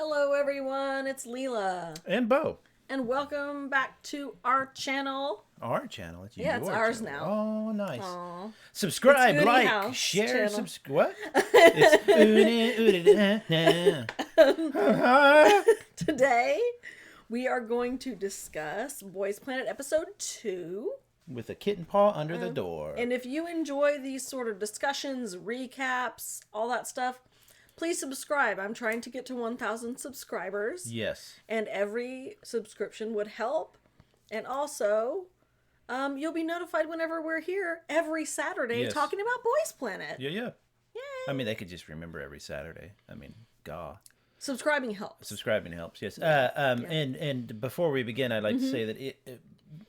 Hello everyone, it's Leela. And Beau. And welcome back to our channel. Our channel. It's Yeah, it's ours channel. now. Oh, nice. Aww. Subscribe, It's like, House share, channel. what? It's Today, we are going to discuss Boys Planet Episode 2. with a kitten paw under the door. And if you enjoy these sort of discussions, recaps, all that stuff, please subscribe. I'm trying to get to 1,000 subscribers. Yes. And every subscription would help. And also, you'll be notified whenever we're here every Saturday talking about Boys Planet. Yeah. Yay! I mean, they could just remember every Saturday. I mean, God. Subscribing helps. Subscribing helps, yes. And before we begin, I'd like to say that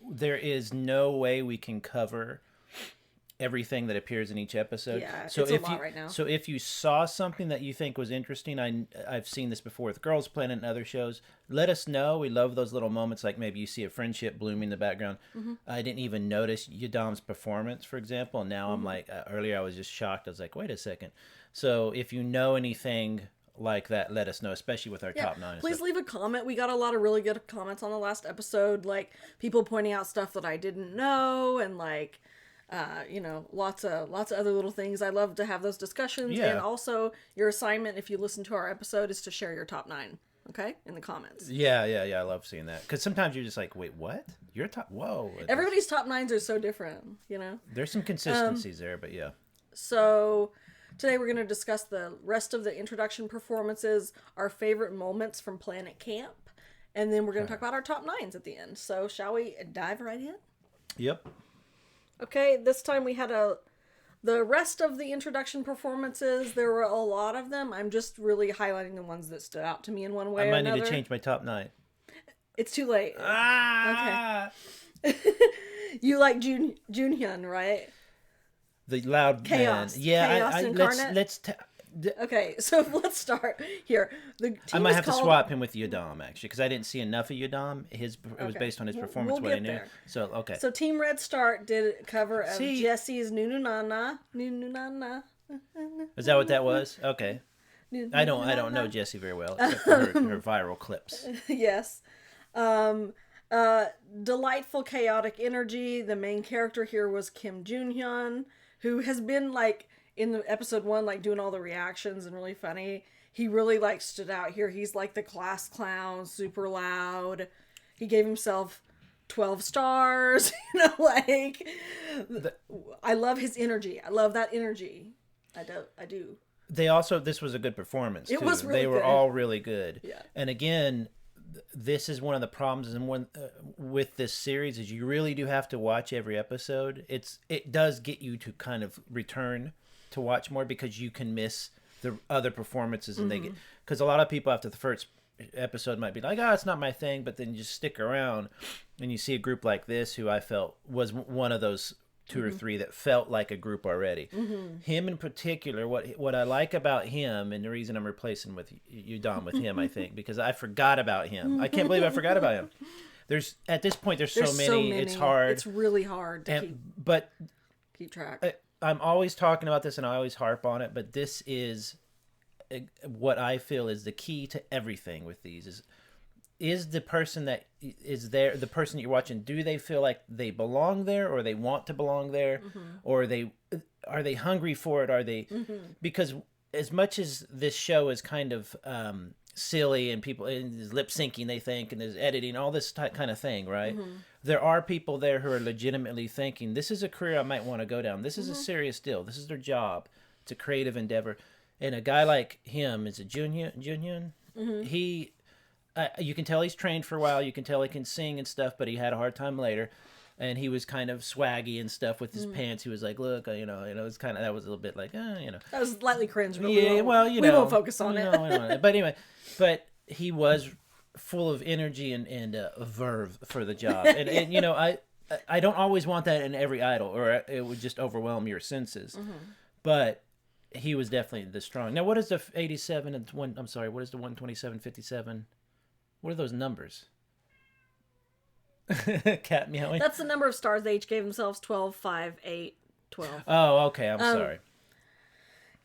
there is no way we can cover everything that appears in each episode. Yeah, so it's if a lot you, right now. So if you saw something that you think was interesting, I've seen this before with Girls Planet and other shows, let us know. We love those little moments, like maybe you see a friendship blooming in the background. I didn't even notice Yadam's performance, for example, and now I'm like, earlier I was just shocked. I was like, wait a second. So if you know anything like that, let us know, especially with our top 9. Please leave a comment. We got a lot of really good comments on the last episode, like people pointing out stuff that I didn't know, and like lots of other little things. I love to have those discussions. Yeah. And also your assignment, if you listen to our episode, is to share your top 9, okay, in the comments. Yeah. I love seeing that, because sometimes you're just like, wait, what? Your top? Whoa! Everybody's top 9s are so different, There's some consistencies there, but yeah. So today we're going to discuss the rest of the introduction performances, our favorite moments from Planet Camp, and then we're going to talk about our top 9s at the end. So shall we dive right in? Yep. Okay, this time we had the rest of the introduction performances. There were a lot of them. I'm just really highlighting the ones that stood out to me in one way or I might another. need to change my top 9. It's too late. Ah! Okay. You like Jun Hyun, right? The loud Chaos. man. Yeah, Chaos incarnate? let's Okay, so let's start here. The team I might is have to called... swap him with Yadam, actually, because I didn't see enough of Yadam. It was based on his performance, we'll what I get knew. there. So, okay. So Team Red Start did a cover of Jesse's Nunu Nana. Nunu Nana. Is that what that was? Okay. I don't know Jessie very well, except for her viral clips. Yes. Delightful chaotic energy. The main character here was Kim Jun-hyun, who has been like in the episode 1, like doing all the reactions and really funny. He really like stood out here. He's like the class clown, super loud. He gave himself 12 stars. I love his energy. I love that energy. I do. This was a good performance, too. It was really They were good. all really good. Yeah. And again, this is one of the problems with this series is you really do have to watch every episode. It does get you to kind of return to watch more, because you can miss the other performances, and because a lot of people after the first episode might be like, it's not my thing, but then you just stick around and you see a group like this, who I felt was one of those 2 or 3 that felt like a group already. Him in particular, what I like about him, and the reason I'm replacing with Yudam with him, I think, because I forgot about him. I can't believe I forgot about him. At this point, there's so many. It's hard. It's really hard to keep track. I'm always talking about this, and I always harp on it, but this is what I feel is the key to everything with these is the person that is there, the person that you're watching, do they feel like they belong there, or they want to belong there, or are they hungry for it? Are they because as much as this show is kind of silly, and people is lip syncing, they think, and there's editing, all this kind of thing, right? There are people there who are legitimately thinking, this is a career I might want to go down. This is a serious deal. This is their job. It's a creative endeavor. And a guy like him is a Junhyun. He, you can tell he's trained for a while. You can tell he can sing and stuff, but he had a hard time later. And he was kind of swaggy and stuff with his pants. He was like, look, it's kind of, that was a little bit like, That was slightly cringe. But yeah, we won't focus on it. But anyway, he was full of energy and verve for the job. And I don't always want that in every idol, or it would just overwhelm your senses. But he was definitely the strong. Now, what is the 87 and one? I'm sorry, what is the 127, 57? What are those numbers? Cat meowing. That's the number of stars they each gave themselves: 12, 5, 8, 12. Oh, okay. I'm sorry.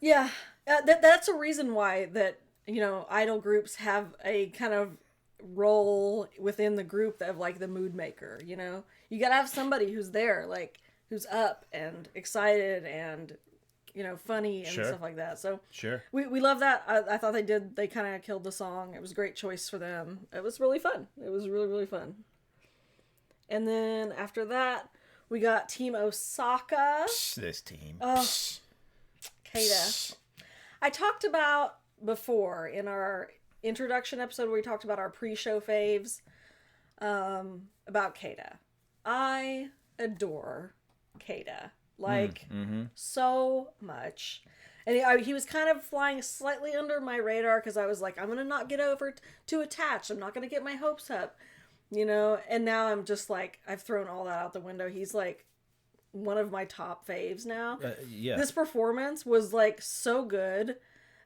Yeah, that's a reason why that idol groups have a kind of role within the group of like the mood maker. You gotta have somebody who's there, like who's up and excited and funny and Sure. stuff like that. So Sure. we love that. I thought they kind of killed the song. It was a great choice for them. It was really fun. It was really, really fun. And then after that, we got Team Osaka. This team. Oh, Keita. I talked about before in our introduction episode where we talked about our pre-show faves, about Keita. I adore Keita. Like, so much. And he was kind of flying slightly under my radar because I was like, I'm going to not get over too attached. I'm not going to get my hopes up. And now I'm just like, I've thrown all that out the window. He's like one of my top faves now. Yeah. This performance was like so good.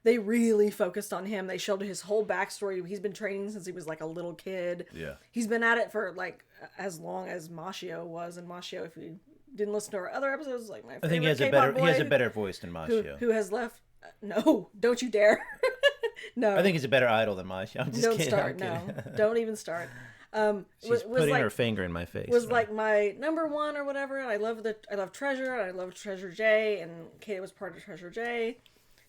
They really focused on him. They showed his whole backstory. He's been training since he was like a little kid. Yeah. He's been at it for like as long as Mashio was. And Mashio, if you didn't listen to our other episodes, like my favorite I think he has a better voice than Mashio. who has left. No, don't you dare. No. I think he's a better idol than Mashio. I'm just Don't kidding. start. No, don't even start. She's putting her finger in my face. Was like my number one or whatever. And I love Treasure. And I love Treasure J. And Keita was part of Treasure J.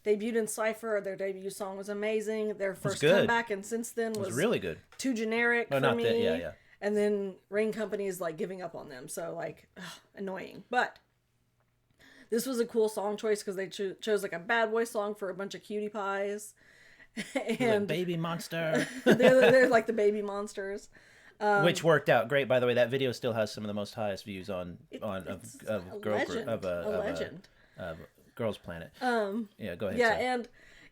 Debuted in Cypher. Their debut song was amazing. Their first comeback, and since then was really good. Too generic for not me. that. Yeah. And then Rain Company is like giving up on them. So like, annoying. But this was a cool song choice because they chose like a bad boy song for a bunch of cutie pies. And baby monster. they're like the baby monsters. Which worked out great, by the way. That video still has some of the most highest views of Girls Planet. Yeah, go ahead. Yeah, Sam.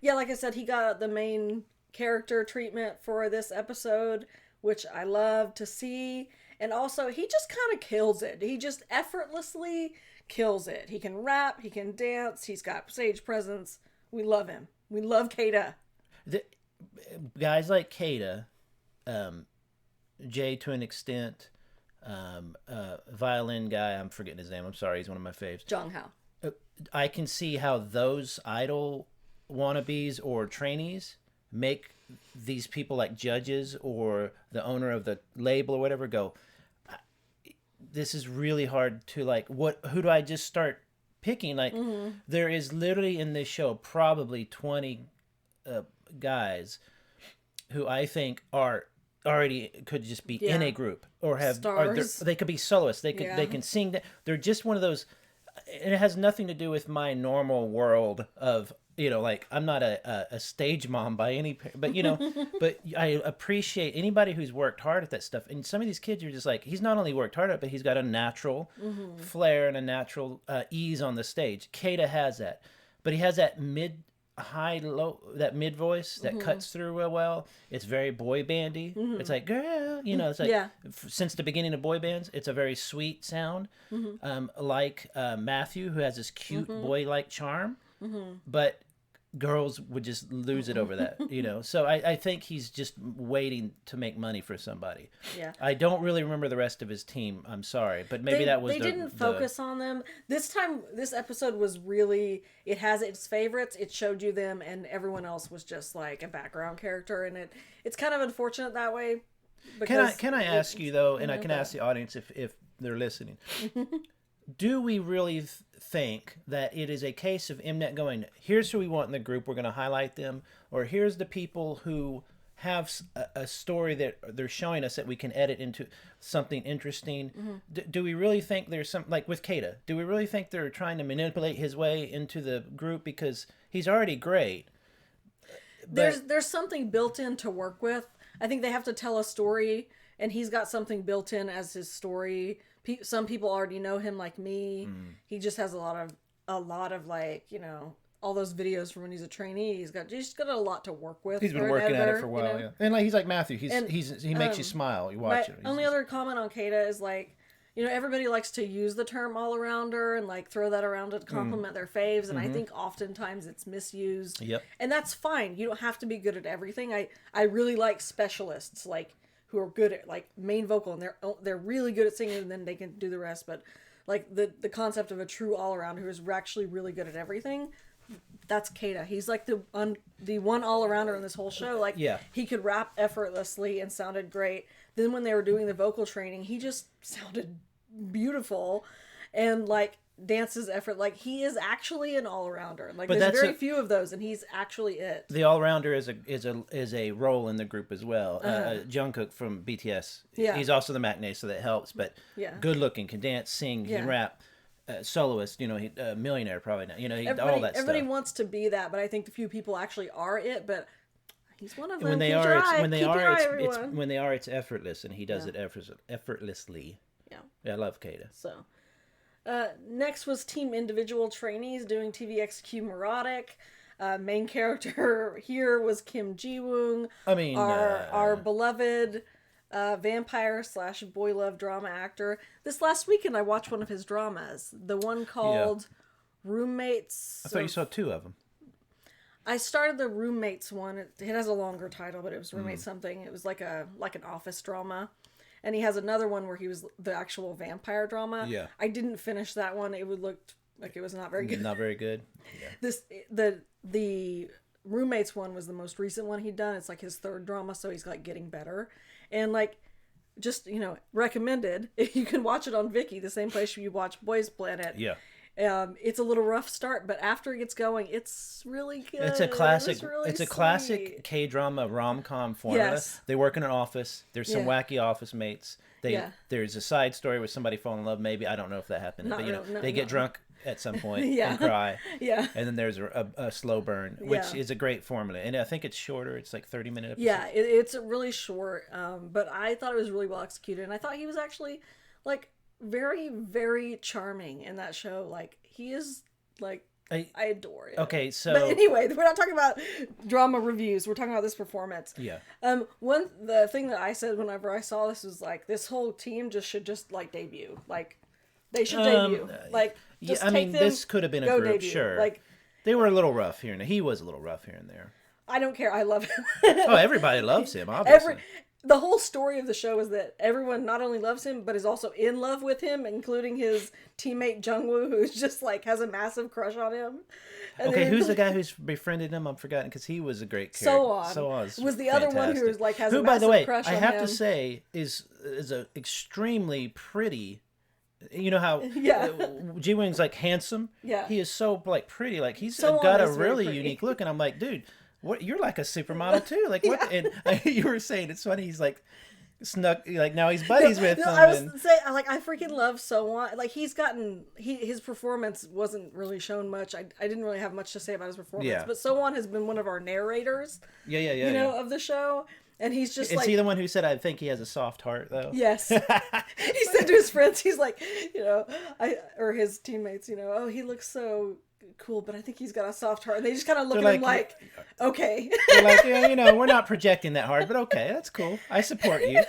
and like I said, he got the main character treatment for this episode, which I love to see. And also, he just kind of kills it. He just effortlessly kills it. He can rap, he can dance, he's got stage presence. We love him. We love Keita. Guys like Keita, Jay to an extent, violin guy, I'm forgetting his name. I'm sorry, he's one of my faves. Jong Hao. I can see how those idol wannabes or trainees make these people like judges or the owner of the label or whatever go, this is really hard to like, who do I just start picking? Like, there is literally in this show probably 20 guys who I think are already could just be in a group or have stars. They could be soloists. They can sing. They're just one of those. And it has nothing to do with my normal world of, like I'm not a stage mom by any, but but I appreciate anybody who's worked hard at that stuff. And some of these kids are just like, he's not only worked hard at it, but he's got a natural flair and a natural ease on the stage. Keita has that, but he has that mid voice that cuts through real well. It's very boy bandy. It's like, girl, it's like since the beginning of boy bands, it's a very sweet sound. Like Matthew, who has this cute boy like charm, but girls would just lose it over that, So I think he's just waiting to make money for somebody. Yeah. I don't really remember the rest of his team. I'm sorry, but maybe they didn't focus on them this time. This episode was really, it has its favorites. It showed you them, and everyone else was just like a background character, and it's kind of unfortunate that way. Can I ask you though, and I can ask the audience if they're listening. Do we really think that it is a case of Mnet going, here's who we want in the group, we're going to highlight them, or here's the people who have a story that they're showing us that we can edit into something interesting? Do we really think there's some, like with Keita, do we really think they're trying to manipulate his way into the group because he's already great? There's something built in to work with. I think they have to tell a story, and he's got something built in as his story. Some people already know him, like me. He just has a lot of like, all those videos from when he's a trainee. He's just got a lot to work with. He's been working at it for a while, yeah. And like he's like Matthew. He makes you smile. You watch it. Only other comment on Keita is like, everybody likes to use the term all arounder and like throw that around to compliment their faves, and I think oftentimes it's misused. Yep. And that's fine. You don't have to be good at everything. I really like specialists like who are good at like main vocal, and they're really good at singing, and then they can do the rest. But like the concept of a true all around who is actually really good at everything, that's Kata. He's like the one all arounder in this whole show. Like, Yeah. he could rap effortlessly and sounded great. Then when they were doing the vocal training, he just sounded beautiful, and like dances effort. Like, he is actually an all arounder. Like, But there's that's very few of those, and he's actually it. The all rounder is a role in the group as well. Jungkook from BTS. Yeah. He's also the matinee, so that helps. But Yeah. good looking, can dance, sing, Yeah. can rap. Soloist, you know, millionaire probably not. You know, all that Everybody stuff. wants to be that, but I think the few people actually are it. But he's one of them. When they Keep are, your it's eye- when they keep your are, eye, it's everyone. when they are, it's effortless, and he does Yeah. it effortlessly. Yeah. I love Kata. So, next was Team Individual Trainees doing TVXQ Neurotic. Main character here was Kim Ji-woong. I mean, our beloved vampire / boy love drama actor. This last weekend, I watched one of his dramas. The one called Roommates. I thought you saw two of them. I started the Roommates one. It has a longer title, but it was Roommates something. It was like an office drama. And he has another one where he was the actual vampire drama. Yeah. I didn't finish that one. It looked like it was not very good. Not very good. Yeah. The Roommates one was the most recent one he'd done. It's like his third drama, so he's like getting better. And like, just, recommended. You can watch it on Viki, the same place you watch Boys Planet. Yeah. It's a little rough start, but after it gets going, it's really good. It's a classic. It's It's a classic K-drama rom-com formula. Yes. They work in an office. There's some Yeah. wacky office mates. There's a side story where somebody fall in love. Maybe I don't know if that happened, Not but real- they get drunk at some point Yeah. and cry. Yeah. And then there's a slow burn, which Yeah. is a great formula. And I think it's shorter. It's like 30-minute episodes. Yeah, it's really short, but I thought it was really well executed, and I thought he was actually like very, very charming in that show. Like, he is like, I adore it. Okay, so But anyway, we're not talking about drama reviews. We're talking about this performance. yeah. The thing that I said whenever I saw this was like, this whole team should like debut. Like, they should debut. Like, just I mean, take them, this could have been a go group, debut. sure. Like, They were a little rough here and there. He was a little rough here and there. I don't care. I love him. Oh, everybody loves him, obviously. The whole story of the show is that everyone not only loves him, but is also in love with him, including his teammate Jungwoo, who's just like has a massive crush on him. And Okay, then- who's the guy who's befriended him? I'm forgotten because he was a great character. So on. was the other one who fantastic. is like has who, a by massive the way, crush I on have him. to say is a extremely pretty. You know how Yeah. Ji Wing's like handsome. Yeah. He is so like pretty. Like he's So got on a is very really pretty. unique look, and I'm like, dude, what? You're like a supermodel too. Like what? And you were saying it's funny. He's like snuck. Like now he's buddies with him. I was and, saying, like, I freaking love So-won. Like, his performance wasn't really shown much. I didn't really have much to say about his performance. Yeah. But So-won has been one of our narrators, yeah. of the show. And he's just Is like... he the one who said, I think he has a soft heart, though? Yes. He said to his friends, he's like, or his teammates, oh, he looks so cool, but I think he's got a soft heart. And they just kind of look They're at him like, like, okay. They're like, yeah, we're not projecting that hard, but okay, that's cool. I support you.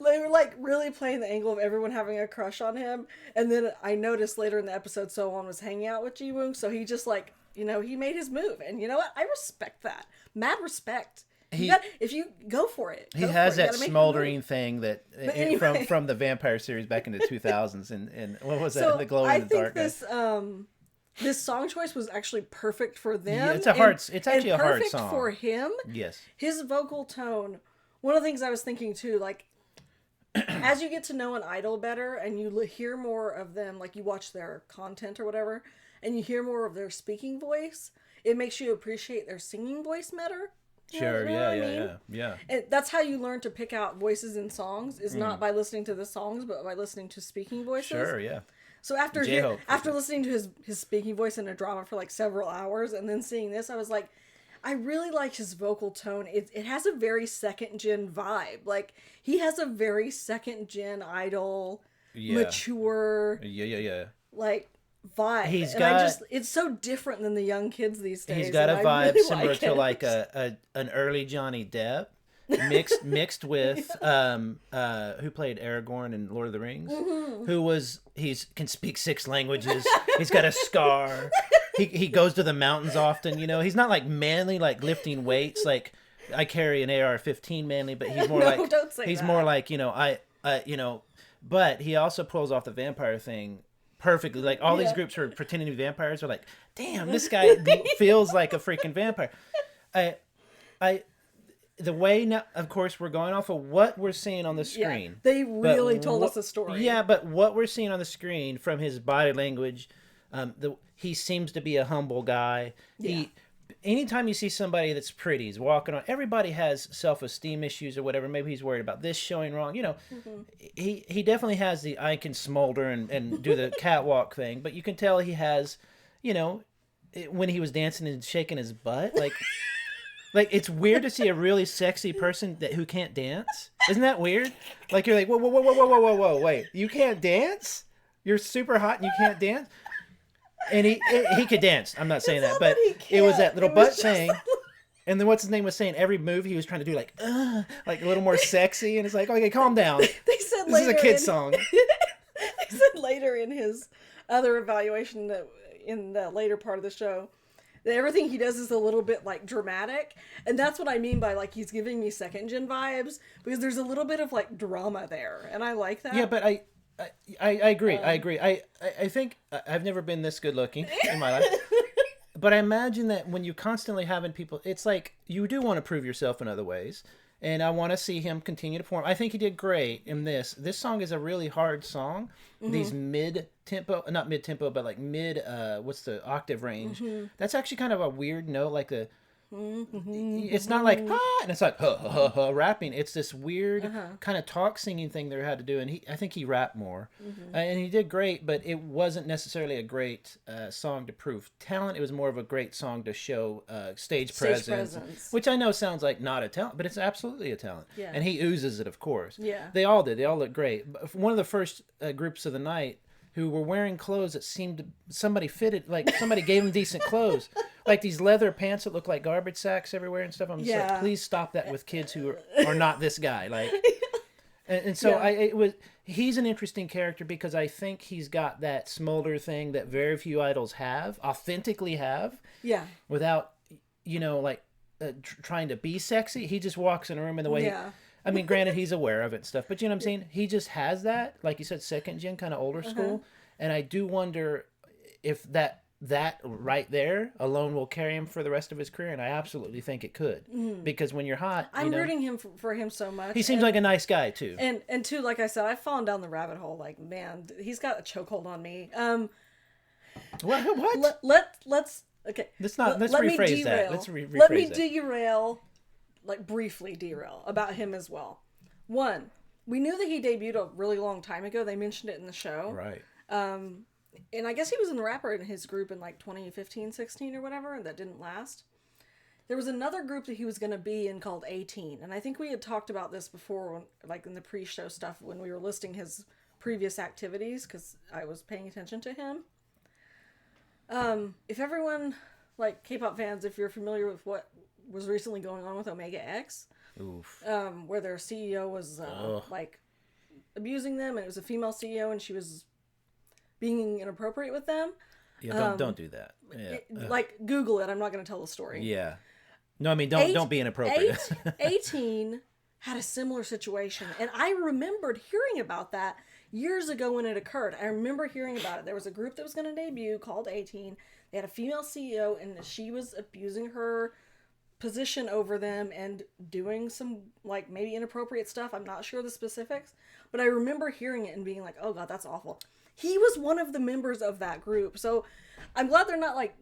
They were like really playing the angle of everyone having a crush on him. And then I noticed later in the episode, So-won was hanging out with Ji-woong. So he just like, he made his move. And you know what? I respect that. Mad respect. If you go for it. He has that smoldering thing that anyway. from the vampire series back in the 2000s and what was that? So The glow I in the think dark. this song choice was actually perfect for them. Yeah, it's actually a hard song. Perfect for him. Yes. His vocal tone. One of the things I was thinking too, like as you get to know an idol better and you hear more of them, like you watch their content or whatever, and you hear more of their speaking voice, it makes you appreciate their singing voice better. Sure, You know what I mean? yeah. And that's how you learn to pick out voices in songs, is not by listening to the songs, but by listening to speaking voices. Sure, yeah. So after J-Hope. listening to his speaking voice in a drama for like several hours and then seeing this, I was like, I really like his vocal tone. It has a very second gen vibe. Like, he has a very second gen idol, mature, like, vibe. He's and got- it's so different than the young kids these days. He's got a and I vibe really similar to it. like an early Johnny Depp mixed with who played Aragorn in Lord of the Rings, who can speak 6 languages. He's got a scar. He goes to the mountains often. He's not like manly, like lifting weights. Like I carry an AR-15 manly, but he's more like don't say he's that. more like but he also pulls off the vampire thing perfectly. Like all these Yeah. groups who are pretending to be vampires are like, damn, this guy feels like a freaking vampire. I the way now, of course, we're going off of what we're seeing on the screen. They But really told us a story. Yeah, but what we're seeing on the screen from his body language, he seems to be a humble guy. Yeah. Anytime you see somebody that's pretty, is walking on, everybody has self-esteem issues or whatever. Maybe he's worried about this showing wrong. He definitely has the I can smolder and do the catwalk thing, but you can tell he has, when he was dancing and shaking his butt, like it's weird to see a really sexy person who can't dance. Isn't that weird? Like you're like, whoa, whoa, whoa, whoa, whoa, whoa, whoa, wait, you can't dance? You're super hot and you can't dance? And he could dance. I'm not saying that, but it was that little butt thing. And then what's his name was saying every move he was trying to do like a little more sexy, and it's like, okay, calm down. They said this is a kid's song. They said later in his other evaluation that in the later part of the show that everything he does is a little bit like dramatic, and that's what I mean by like he's giving me second gen vibes, because there's a little bit of like drama there, and I like that. Yeah, but I agree. I agree. I think I've never been this good looking in my life. But I imagine that when you're constantly having people, it's like you do want to prove yourself in other ways. And I want to see him continue to perform. I think he did great in this. This song is a really hard song. Mm-hmm. These mid-tempo, not mid-tempo, but like what's the octave range? Mm-hmm. That's actually kind of a weird note, like the... It's not like and it's like rapping. It's this weird kind of talk singing thing they had to do, and I think he rapped more, and he did great. But it wasn't necessarily a great song to prove talent. It was more of a great song to show stage presence, which I know sounds like not a talent, but it's absolutely a talent. Yeah. And he oozes it, of course. Yeah, they all did. They all looked great. One of the first groups of the night who were wearing clothes that seemed to somebody gave them decent clothes. Like these leather pants that look like garbage sacks everywhere and stuff. I'm just like, please stop that with kids who are not this guy. Like, and so he's an interesting character because I think he's got that smolder thing that very few idols authentically have. Yeah. Without, trying to be sexy. He just walks in a room in the way. Yeah. I mean, granted, he's aware of it and stuff, but you know what I'm saying? He just has that, like you said, second gen, kind of older school. And I do wonder if that right there alone will carry him for the rest of his career, and I absolutely think it could. Because when you're hot, I'm rooting him for him so much. He seems like a nice guy too. And too, like I said, I've fallen down the rabbit hole. Like, man, he's got a chokehold on me. What? Let's okay. Let's rephrase that. Let's rephrase Let me derail. Like briefly derail about him as well. One, we knew that he debuted a really long time ago. They mentioned it in the show. Right. And I guess he was in the rapper in his group in like 2015, 16 or whatever, and that didn't last. There was another group that he was going to be in called 18. And I think we had talked about this before, like in the pre-show stuff when we were listing his previous activities, because I was paying attention to him. If everyone, like K-pop fans, if you're familiar with what was recently going on with Omega X, where their CEO was like abusing them, and it was a female CEO, and she was being inappropriate with them. Yeah, don't do that. Yeah. Like Google it. I'm not going to tell the story. Yeah. No, I mean don't be inappropriate. 18 had a similar situation, and I remembered hearing about that years ago when it occurred. I remember hearing about it. There was a group that was going to debut called 18. They had a female CEO, and she was abusing her position over them and doing some like maybe inappropriate stuff. I'm not sure the specifics, but I remember hearing it and being like, oh God, that's awful. He was one of the members of that group. So I'm glad they're not like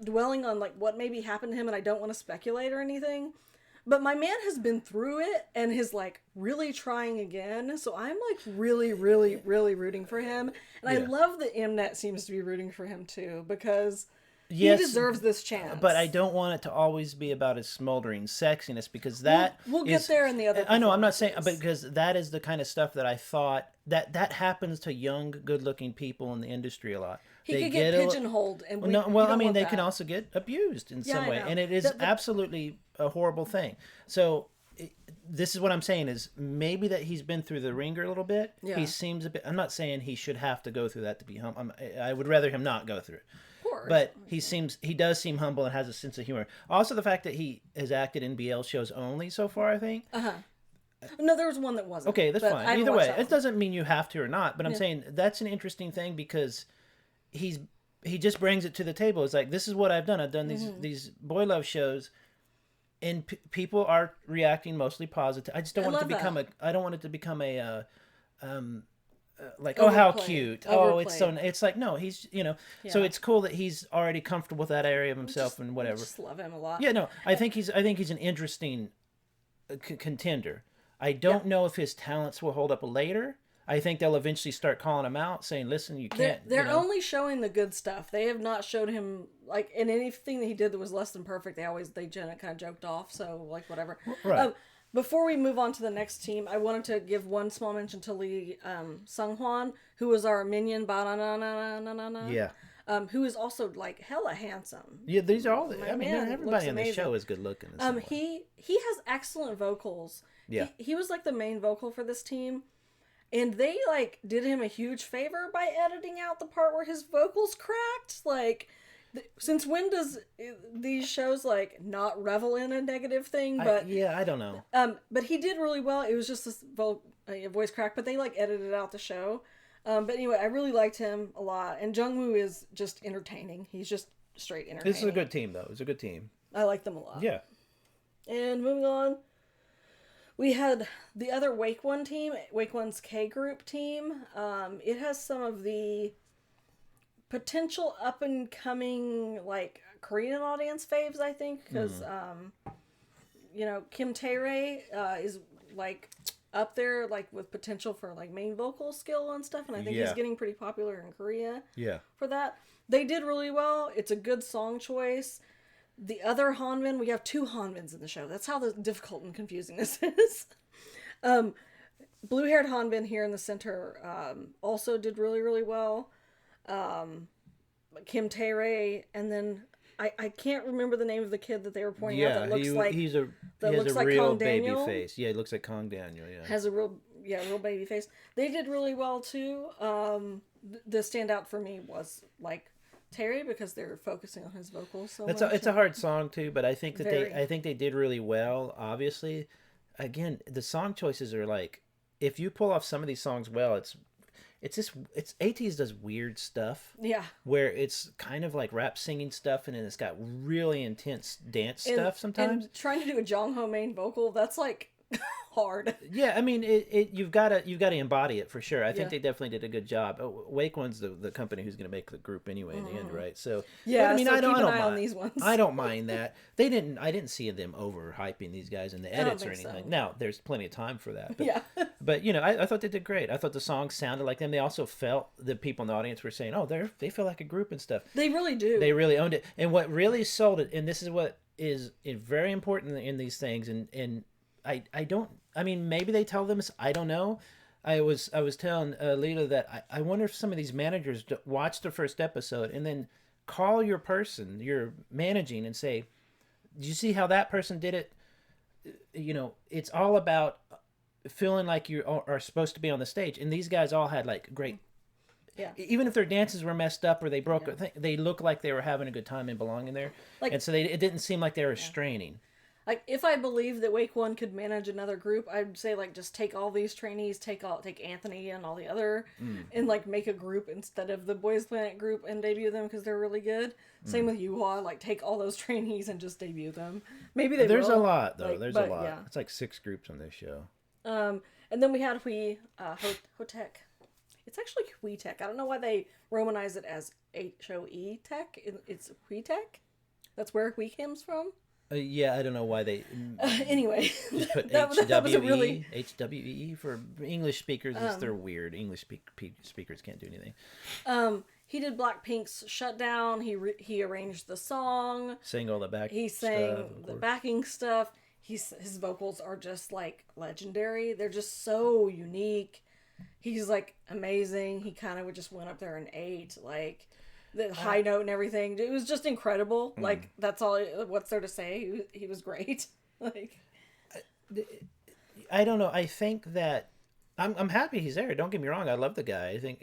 dwelling on like what maybe happened to him, and I don't want to speculate or anything. But my man has been through it and is like really trying again. So I'm like really, really, really rooting for him. And I love that Mnet seems to be rooting for him too, because he deserves this chance. But I don't want it to always be about his smoldering sexiness, because that we'll get there in the other. I know, I'm not saying, but because that is the kind of stuff that I thought that happens to young, good-looking people in the industry a lot. He could get pigeonholed, and they can also get abused in some way, and it is absolutely a horrible thing. So this is what I'm saying is maybe that he's been through the ringer a little bit. Yeah. He seems a bit. I'm not saying he should have to go through that to be humble. I would rather him not go through it. But he does seem humble and has a sense of humor. Also, the fact that he has acted in BL shows only so far, I think. No, there was one that wasn't. Okay, that's fine. Either way, it doesn't mean you have to or not. But I'm saying that's an interesting thing, because he just brings it to the table. It's like, this is what I've done. I've done these boy love shows, and people are reacting mostly positive. I just don't want it to become I don't want it to become a like, oh, how cute. Oh, it's so, it's like, no, he's, so it's cool that he's already comfortable with that area of himself and whatever. I just love him a lot. Yeah, no, I think he's an interesting contender. I don't know if his talents will hold up later. I think they'll eventually start calling him out, saying, listen, you can't. They're only showing the good stuff. They have not showed him, like, in anything that he did that was less than perfect. They kind of joked off, so, like, whatever. Right. Before we move on to the next team, I wanted to give one small mention to Lee Sung-hwan, who was our minion, Yeah. who is also, like, hella handsome. Yeah, these are all, everybody on the show is good looking. He has excellent vocals. Yeah. He was, like, the main vocal for this team. And they, like, did him a huge favor by editing out the part where his vocals cracked. Like, since when does these shows, like, not revel in a negative thing? But I don't know. But he did really well. It was just this voice crack, but they, like, edited out the show. But anyway, I really liked him a lot. And Jungwoo is just entertaining. He's just straight entertaining. This is a good team, though. It's a good team. I like them a lot. Yeah. And moving on. We had the other Wake One team, Wake One's K group team. It has some of the potential up and coming, like, Korean audience faves, I think, because Kim Tae-rae is, like, up there, like, with potential for, like, main vocal skill and stuff, and I think he's getting pretty popular in Korea. Yeah. For that. They did really well. It's a good song choice. The other Hanbin, we have two Hanbins in the show. That's how difficult and confusing this is. Blue-haired Hanbin here in the center also did really, really well. Kim Tae-rae, and then I can't remember the name of the kid that they were pointing out that looks like he has a real baby face. Yeah, he looks like Kong Daniel. Yeah, has a real baby face. They did really well too. The standout for me was, like, Terry, because they're focusing on his vocals so much. It's a hard song too, but I think that they did really well. Obviously, again, the song choices are like, if you pull off some of these songs well, it's ATEEZ does weird stuff. Yeah. Where it's kind of like rap singing stuff, and then it's got really intense dance stuff sometimes. And trying to do a Jongho main vocal, that's, like, hard. Yeah, I mean, you've got to embody it for sure. I think they definitely did a good job. Wake One's the company who's going to make the group anyway in the end, right? So yeah, I mean, so I don't keep an eye mind on these ones. I don't mind that. I didn't see them overhyping these guys in the edits or anything. So. Now there's plenty of time for that. But, yeah. But I thought they did great. I thought the songs sounded like them. They also felt, the people in the audience were saying, oh, they feel like a group and stuff. They really do. They really owned it. And what really sold it, and this is what is very important in these things, and I mean, maybe they tell them, I don't know. I was telling Leela that I wonder if some of these managers watch the first episode and then call your person you're managing and say, "Do you see how that person did it?" It's all about feeling like you are supposed to be on the stage. And these guys all had, like, great. Yeah. Even if their dances were messed up or they broke, they looked like they were having a good time and belonging there. Like, and so it didn't seem like they were straining. Like, if I believe that Wake One could manage another group, I'd say, like, just take all these trainees, take Anthony and all the other, and, like, make a group instead of the Boys Planet group and debut them because they're really good. Same with Yuhua, like, take all those trainees and just debut them. Maybe they There's will. a lot, though. Like, There's a lot. Yeah. It's like 6 groups on this show. And then we had Hotek. It's actually Hui Tech. I don't know why they romanize it as H-O-E Tech. It's Hui Tech. That's where Hui Kim's from. Yeah, I don't know why they. Anyway, just put that was a really HWE for English speakers. They're weird. English speakers can't do anything. He did Blackpink's Shutdown. He arranged the song. Sang all the back. He sang the backing stuff. His vocals are just, like, legendary. They're just so unique. He's, like, amazing. He kind of just went up there and ate, like, the high note and everything. It was just incredible. Like, that's all. What's there to say? He was great. Like, I don't know. I think that I'm happy he's there. Don't get me wrong. I love the guy. I think,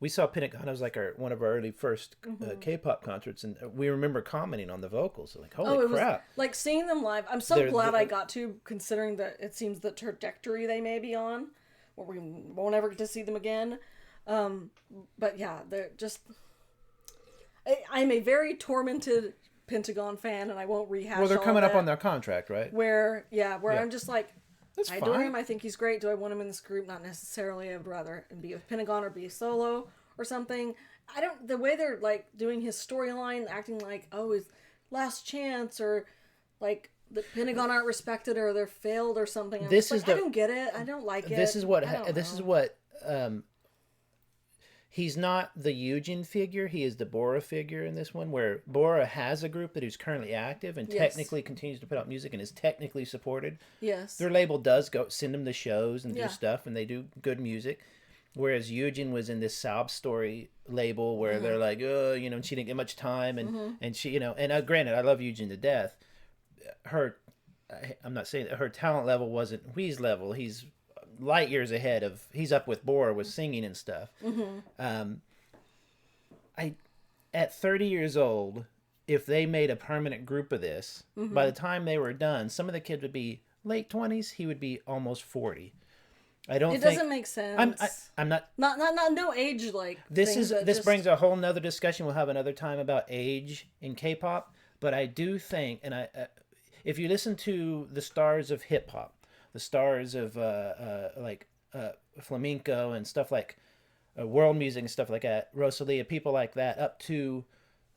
we saw Pentagon. It was like one of our early first K-pop concerts, and we remember commenting on the vocals. Like, holy crap! Was, like, seeing them live. I'm so glad I got to, considering that it seems the trajectory they may be on, where we won't ever get to see them again. But yeah, they're just I'm a very tormented Pentagon fan, and I won't rehash. Well, they're all coming of up on it, their contract, right? where Yeah. I'm just like, That's I adore fine. him. I think he's great. Do I want him in this group? Not necessarily. I'd rather be with Pentagon or be solo or something. I don't. The way they're like doing his storyline, acting like, oh, his last chance, or like the Pentagon aren't respected or they're failed or something. I'm This just is like, the- I don't get it. I don't like it. This is what. I don't This is know. what. He's not the Eugen figure. He is the Bora figure in this one, where Bora has a group that is currently active and Yes. technically continues to put out music and is technically supported. Yes. Their label does go send them to shows and Yeah. do stuff, and they do good music. Whereas Eugen was in this sob story label where they're like, oh, you know, and she didn't get much time, and she, you know, and granted, I love Eugen to death. I'm not saying that her talent level wasn't Wee's level. He's light years ahead of. He's up with Bora with singing and stuff. At 30 years old, if they made a permanent group of this, by the time they were done, some of the kids would be late 20s. He would be almost 40. I don't It think doesn't make sense. I'm not. Not no age like. This thing, is but this just- brings a whole nother discussion. We'll have another time about age in K-pop. But I do think, and if you listen to the stars of hip hop, the stars of flamenco and stuff like world music and stuff like that, Rosalia, people like that, up to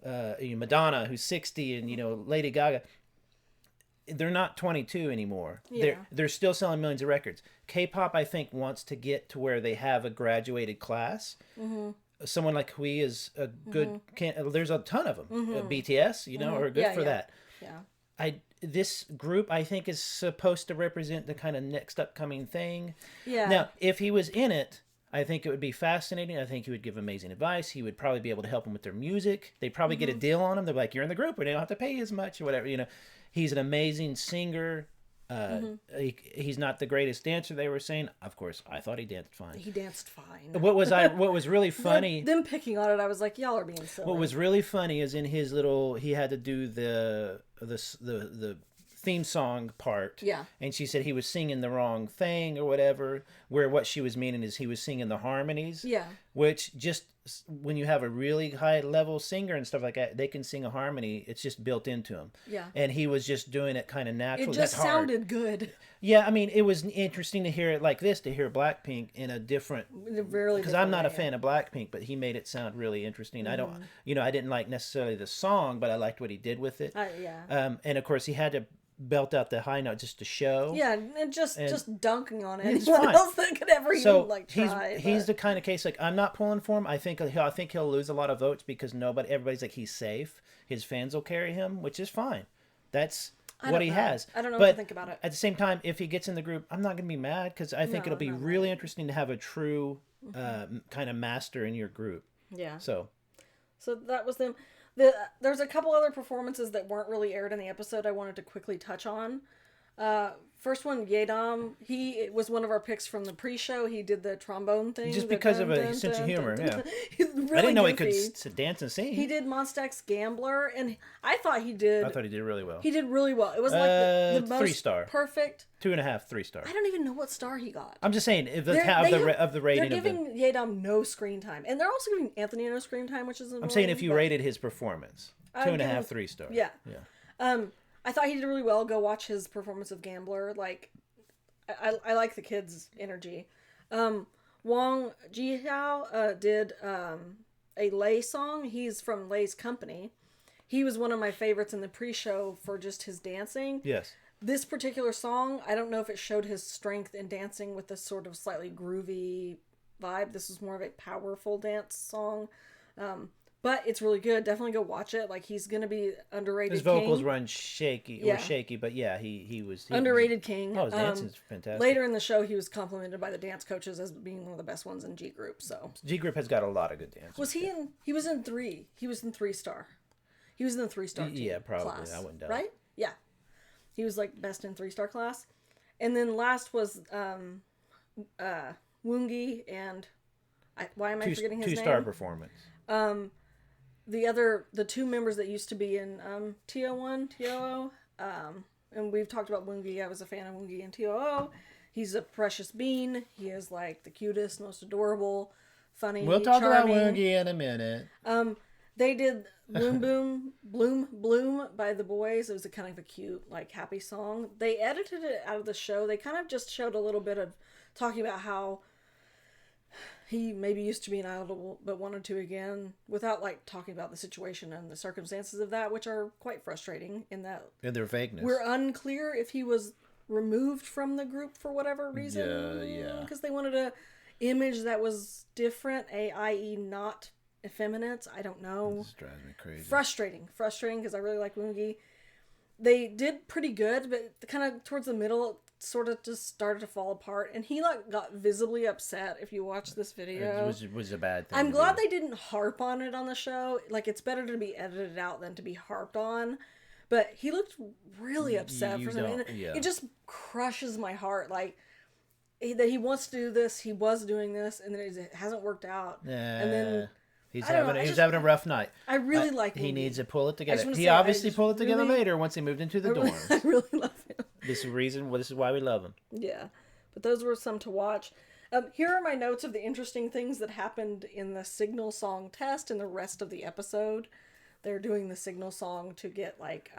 Madonna, who's 60, and Lady Gaga. They're not 22 anymore. Yeah. They're still selling millions of records. K-pop, I think, wants to get to where they have a graduated class. Someone like Hui is a good. There's a ton of them. BTS, are good Yeah, for yeah. that. Yeah. This group, I think, is supposed to represent the kind of next upcoming thing. Yeah. Now, if he was in it, I think it would be fascinating. I think he would give amazing advice. He would probably be able to help them with their music. They'd probably get a deal on him. They're like, "You're in the group. We don't have to pay you as much," or whatever. He's an amazing singer. He's not the greatest dancer, they were saying. Of course, I thought he danced fine. He danced fine. What was really funny? Them picking on it, I was like, y'all are being silly. What was really funny is in his little. He had to do the theme song part. Yeah. And she said he was singing the wrong thing or whatever. Where what she was meaning is he was singing the harmonies. Yeah. Which just when you have a really high level singer and stuff like that, they can sing a harmony. It's just built into them. Yeah. And he was just doing it kind of naturally. It just That's hard. sounded good. Yeah, I mean, it was interesting to hear it like this, to hear Blackpink in a different. In a really Because I'm different not a way, fan of Blackpink, but he made it sound really interesting. I don't, I didn't like necessarily the song, but I liked what he did with it. Yeah. And of course, he had to belt out the high note just to show. Yeah, and just dunking on It's anyone fine. else that could ever So even try. he's the kind of case like I'm not pulling for him. I think he'll lose a lot of votes because everybody's like he's safe. His fans will carry him, which is fine. That's what he has. I don't know but what to think about it. At the same time, if he gets in the group, I'm not going to be mad because I think No, it'll be not really interesting to have a true kind of master in your group. Yeah. So that was them. There's a couple other performances that weren't really aired in the episode I wanted to quickly touch on. First one, Yedam. He was one of our picks from the pre-show. He did the trombone thing. just the because dun, of a dun, sense dun, of humor, dun, yeah. dun. He's really I didn't know he goofy. could dance and sing. He did Monstack's Gambler, and I thought he did. I thought he did really well. He did really well. It was like the most 3-star. perfect. 2.5, 3-star. I don't even know what star he got. I'm just saying of the They're rating. giving Yedam no screen time, and they're also giving Anthony no screen time, which is annoying. I'm saying if you but- rated his performance, I'd 2.5, give him- 3-star. Yeah. Yeah. I thought he did really well. Go watch his performance of Gambler. Like, I like the kid's energy. Wang Jiao did a Lay song. He's from Lay's company. He was one of my favorites in the pre-show for just his dancing. Yes. This particular song, I don't know if it showed his strength in dancing with this sort of slightly groovy vibe. This was more of a powerful dance song. But it's really good. Definitely go watch it. Like, he's going to be underrated His vocals king. run shaky, Yeah. were shaky, but yeah, he was Underrated king. Oh, his dancing's fantastic. Later in the show, he was complimented by the dance coaches as being one of the best ones in G Group. So G Group has got a lot of good dancers. was he in? He was in 3. He was in 3-star. He was in the 3-star. Yeah, probably. Class, I wouldn't doubt it. Right? Yeah. He was like best in 3-star class, and then last was Woongi and why am I forgetting his name? 2-star performance. The two members that used to be in TO1, TOO, and we've talked about Woongi. I was a fan of Woongi in TOO. He's a precious bean. He is like the cutest, most adorable, funny, We'll talk charming. about Woogie in a minute. They did Bloom Boom Bloom Bloom by the Boys. It was a kind of a cute, like, happy song. They edited it out of the show. They kind of just showed a little bit of talking about how he maybe used to be an idol but wanted to again, without like talking about the situation and the circumstances of that, which are quite frustrating in that And their vagueness. we're unclear if he was removed from the group for whatever reason. Yeah. Because they wanted a image that was different, i.e. not effeminate. I don't know. This drives me crazy. Frustrating because I really like Woongi. They did pretty good, but kind of towards the middle, it sort of just started to fall apart. And he like got visibly upset if you watch this video. It was a bad thing. I'm glad they didn't harp on it on the show. Like, it's better to be edited out than to be harped on. But he looked really upset for something. Yeah. It just crushes my heart. Like, that he wants to do this, he was doing this, and then it hasn't worked out. And then He's having a rough night. I really like him. He needs to pull it together. He say, obviously pulled it together later once he moved into the dorms. I really love him. This is why we love him. Yeah. But those were some to watch. Here are my notes of the interesting things that happened in the signal song test and the rest of the episode. They're doing the signal song to get like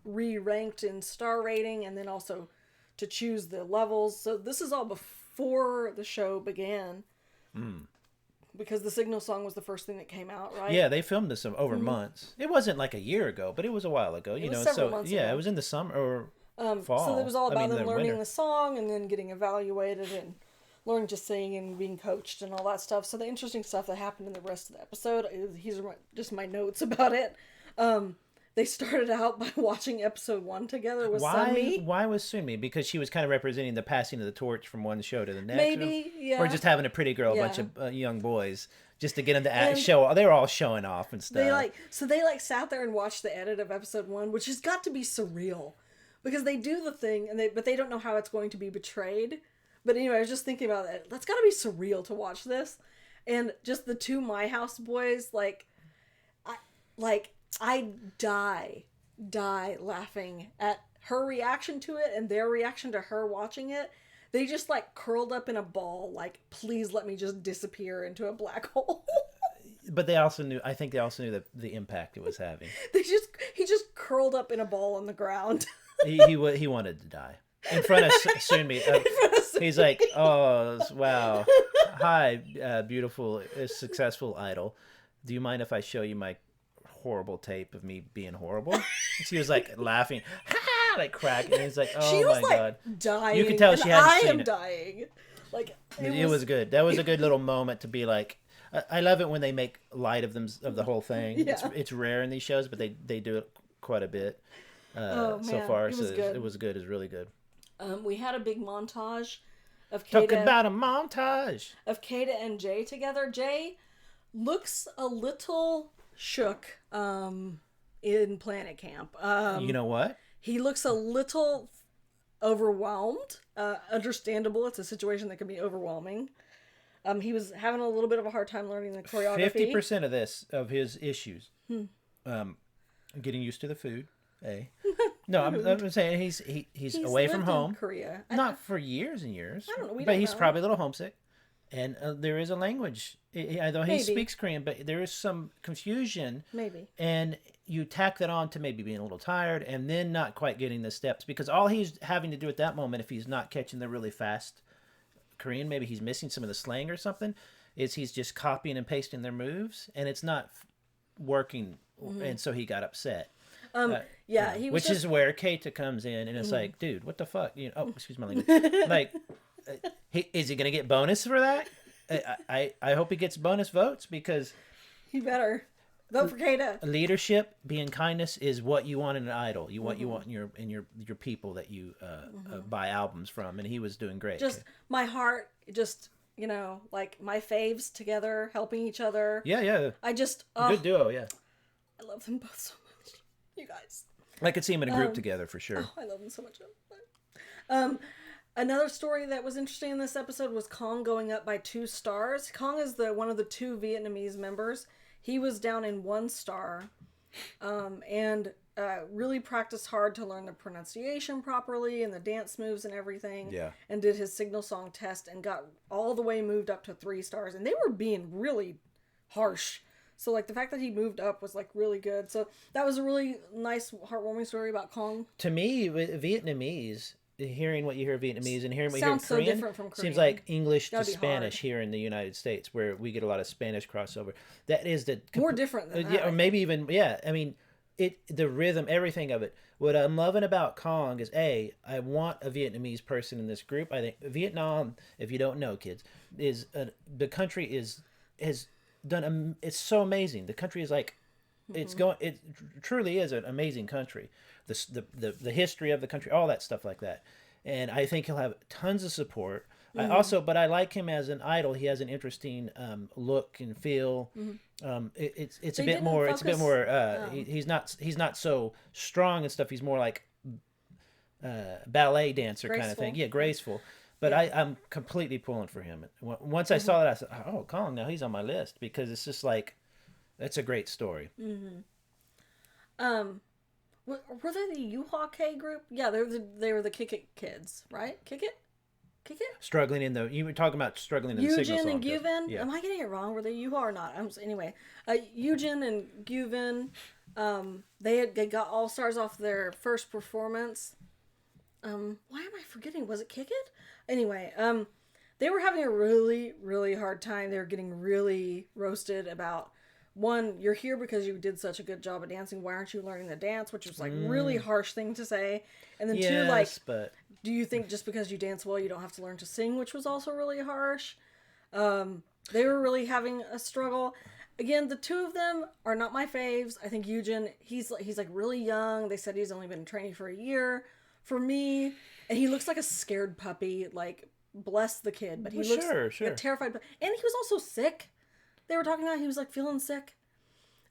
re-ranked in star rating and then also to choose the levels. So this is all before the show began. Because the signal song was the first thing that came out, right? Yeah, they filmed this over months. It wasn't like a year ago, but it was a while ago. It was several months ago. It was in the summer or fall. So it was all about them learning winter. the song and then getting evaluated and learning to sing and being coached and all that stuff. So the interesting stuff that happened in the rest of the episode, these are just my notes about it. They started out by watching episode 1 together with Sunmi. Why was Sunmi? Because she was kind of representing the passing of the torch from one show to the next. Maybe, yeah. Or just having a pretty girl, a bunch of young boys, just to get them to show. They were all showing off and stuff. They sat there and watched the edit of episode 1, which has got to be surreal, because they do the thing but they don't know how it's going to be betrayed. But anyway, I was just thinking about that. That's got to be surreal to watch this, and just the two My House boys, I die laughing at her reaction to it and their reaction to her watching it. They just curled up in a ball, please let me just disappear into a black hole. But they also knew. I think they also knew the impact it was having. He just curled up in a ball on the ground. he wanted to die in front of Sunmi. He's like, oh wow, hi, beautiful, successful idol. Do you mind if I show you my horrible tape of me being horrible? And she was laughing, cracking. And he's like, oh she was, my god, dying. You could tell she hadn't seen it. I am dying. It was good. That was a good little moment to be like. I love it when they make light of the whole thing. Yeah. It's rare in these shows, but they do it quite a bit so far. It was good. It was good. It was really good. We had a big montage of Kata. Talking about a montage of Kata and Jay together. Jay looks a little shook in Planet Camp. You know what? He looks a little overwhelmed. Understandable. It's a situation that can be overwhelming. He was having a little bit of a hard time learning the choreography. 50% of his issues, getting used to the food. No, I'm saying he's away from home. In Korea, not for years and years. I don't know. But he's probably a little homesick, and there is a language. Although he speaks Korean, but there is some confusion. Maybe. And you tack that on to maybe being a little tired, and then not quite getting the steps, because all he's having to do at that moment, if he's not catching the really fast Korean, maybe he's missing some of the slang or something, is he's just copying and pasting their moves, and it's not working, and so he got upset. He was is where Keita comes in, and it's like, dude, what the fuck? Excuse my language. Is he gonna get bonus for that? I hope he gets bonus votes, because he better vote for Keita. Leadership, being kindness, is what you want in an idol. You want in your people that you buy albums from, and he was doing great. Just my heart, my faves together, helping each other. Yeah. I just good duo. Yeah, I love them both so much. You guys. I could see them in a group together for sure. I love them so much. Another story that was interesting in this episode was Kong going up by 2 stars. Kong is one of the 2 Vietnamese members. He was down in 1 star, and really practiced hard to learn the pronunciation properly and the dance moves and everything. Yeah. And did his signal song test and got all the way moved up to 3 stars. And they were being really harsh So like the fact that he moved up was like really good. So that was a really nice, heartwarming story about Kong. To me, with Vietnamese, hearing what you hear Vietnamese and hearing what you hear Sounds so Korean, different from seems Korean. like English to That'd be Spanish hard. here in the United States, where we get a lot of Spanish crossover. That is the More different than that. yeah, I or maybe think. even yeah. I mean, the rhythm, everything of it. What I'm loving about Kong is I want a Vietnamese person in this group. I think Vietnam, if you don't know, kids, is the country is has done. It's so amazing. The country is like it's going. It truly is an amazing country. The history of the country, all that stuff like that, and I think he'll have tons of support. I also, but I like him as an idol. He has an interesting look and feel. It's a They bit didn't more. It's a bit focus- more. He's not so strong and stuff. He's more like ballet dancer kind of thing. Graceful. Yeah, graceful. But I'm completely pulling for him. Once I saw that, I said, "Oh, Kong! Now he's on my list," because it's just like, it's a great story. Were they the UHK group? Yeah, they were the Kick It kids, right? Kick It? Kick It? Struggling in the you were talking about struggling in the signal Eugen song. and Guven. Yeah. Am I getting it wrong? Were they UHA or not? Anyway, Eugen and Guven. They got all stars off their first performance. Why am I forgetting? Was it Kick It? Anyway, they were having a really, really hard time. They were getting really roasted about, one, you're here because you did such a good job at dancing. Why aren't you learning the dance? Which was like really harsh thing to say. And then two, like, but do you think just because you dance well, you don't have to learn to sing? Which was also really harsh. They were really having a struggle. Again, the two of them are not my faves. I think Eugen, he's like really young. They said he's only been training for a year. For me, and he looks like a scared puppy. Like, bless the kid, but he looks like a terrified. And he was also sick. They were talking about he was like feeling sick.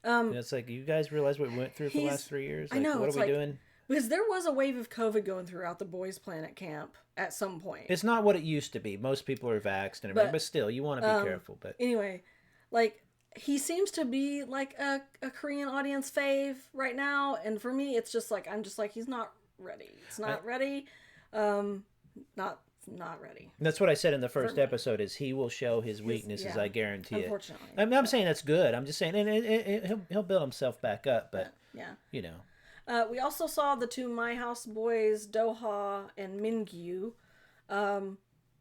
It's like, you guys realize what we went through for the last 3 years. Like, I know. What It's are we like, doing? because there was a wave of COVID going throughout the Boys Planet camp at some point. It's not what it used to be. Most people are vaxxed and everything, but still, you want to be careful. But anyway, like, he seems to be like a Korean audience fave right now, and for me, it's just like, I'm just like, he's not ready. It's not ready. Not ready. That's what I said in the first episode. Is he will show his weaknesses? I guarantee it. Unfortunately, I'm not saying that's good. I'm just saying, and he'll build himself back up. But you know, we also saw the two My House boys, Doha and Mingyu,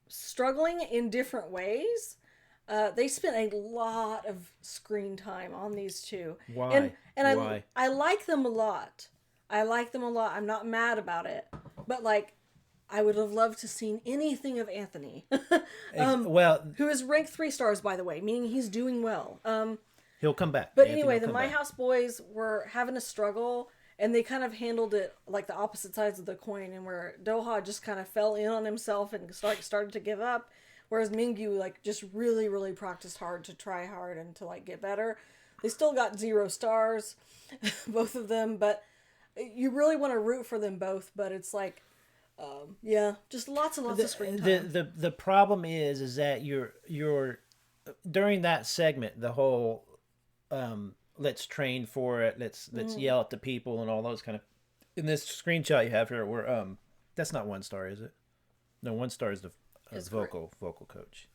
struggling in different ways. They spent a lot of screen time on these two. Why? And Why? I like them a lot. I'm not mad about it. But like, I would have loved to seen anything of Anthony. Well, who is ranked 3 stars, by the way, meaning he's doing well. he'll come back. But Anthony anyway, will the come My back. House boys were having a struggle, and they kind of handled it like the opposite sides of the coin, and where Doha just kind of fell in on himself and started to give up, whereas Mingyu like just really, really practiced hard to try hard and to like get better. They still got 0 stars, both of them, but you really want to root for them both. But it's like, just lots and lots of screen time. The problem is that you're during that segment, the whole let's train for it, let's yell at the people and all those kind of. In this screenshot you have here, where that's not 1 star, is it? No, 1 star is the vocal coach.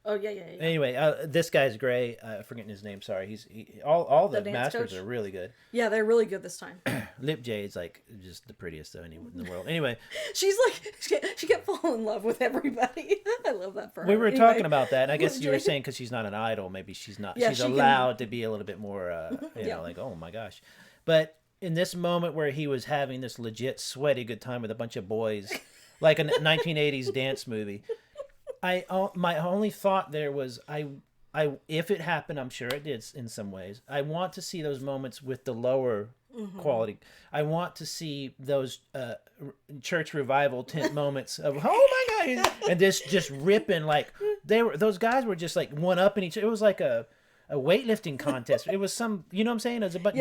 Oh yeah. Anyway, this guy's great. Forgetting his name. Sorry. All the dance masters coach? are really good. Yeah, they're really good this time. Lip Jade's like just the prettiest though in the world. Anyway, She's like, she kept falling in love with everybody. I love that for her. we were Anyway, talking about that, and I guess you were Jade? saying because she's not an idol, maybe she's not. Yeah, she's she can- allowed to be a little bit more, Yeah. like, oh my gosh. But in this moment where he was having this legit sweaty good time with a bunch of boys, like a 1980s dance movie, my only thought there was if it happened, I'm sure it did in some ways. I want to see those moments with the lower quality. I want to see those church revival tent moments of oh my god, and this just ripping like those guys were just like one up in each. It was like a weightlifting contest. It was some, you know what I'm saying? It was a bunch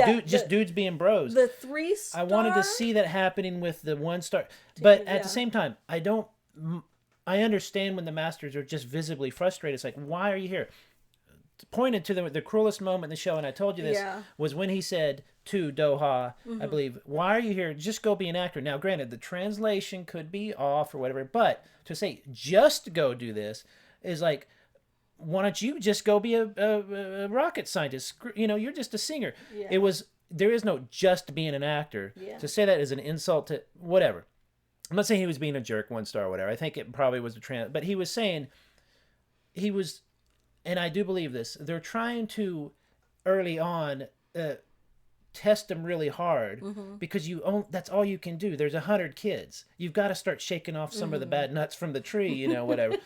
dudes being bros. The 3-star. I wanted to see that happening with the 1 star, but at the same time, I understand when the masters are just visibly frustrated. It's like, why are you here? Pointed to the cruelest moment in the show, and I told you this, was when he said to Doha, I believe, why are you here? Just go be an actor. Now, granted, the translation could be off or whatever, but to say, just go do this is like, why don't you just go be a rocket scientist? You're just a singer. Yeah. There is no just being an actor. Yeah. To say that is an insult to whatever. I'm not saying he was being a jerk, 1 star or whatever. I think it probably was but he was saying, and I do believe this, they're trying to early on test them really hard because that's all you can do. There's 100 kids. You've got to start shaking off some of the bad nuts from the tree, whatever.